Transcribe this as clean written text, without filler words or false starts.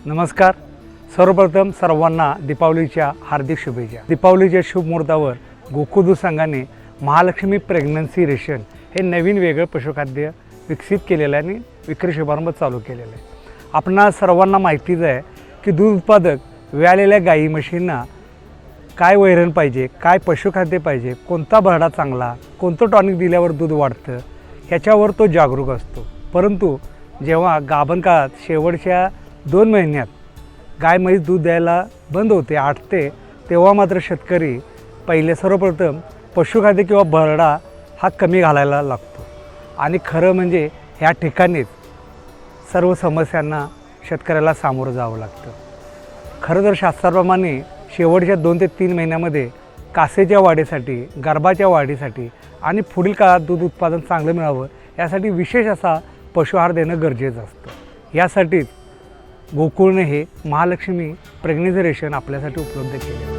नमस्कार. सर्वप्रथम सर्वांना दीपावलीच्या हार्दिक शुभेच्छा. दीपावलीच्या शुभ मुहूर्तावर गोकुळ दूध संघाने महालक्ष्मी प्रेग्नन्सी रेशन हे नवीन वेगळं पशुखाद्य विकसित केलेलं आहे आणि विक्री शुभारंभ चालू केलेला आहे. आपणा सर्वांना माहितीच आहे की दूध उत्पादक व्यालेल्या गाई म्हशींना काय वैरण पाहिजे, काय पशुखाद्य पाहिजे, कोणता भरडा चांगला, कोणतं टॉनिक दिल्यावर दूध वाढतं ह्याच्यावर तो जागरूक असतो. परंतु जेव्हा गाभण काळात शेवटच्या 2 महिन्यात गाय म्हैस दूध द्यायला बंद होते, आटते, तेव्हा मात्र शेतकरी पहिले सर्वप्रथम पशुखाद्य किंवा भरडा हा कमी घालायला लागतो. आणि खरं म्हणजे ह्या ठिकाणीच सर्व समस्यांना शेतकऱ्याला सामोरं जावं लागतं. खरं तर शास्त्राप्रमाणे शेवटच्या 2 ते 3 महिन्यामध्ये कासेच्या वाढीसाठी, गर्भाच्या वाढीसाठी आणि पुढील काळात दूध उत्पादन चांगलं मिळावं यासाठी विशेष असा पशुआहार देणं गरजेचं असतं. यासाठीच गोकुळने हे महालक्ष्मी प्रेग्नन्सी रेशन आपल्यासाठी उपलब्ध केले.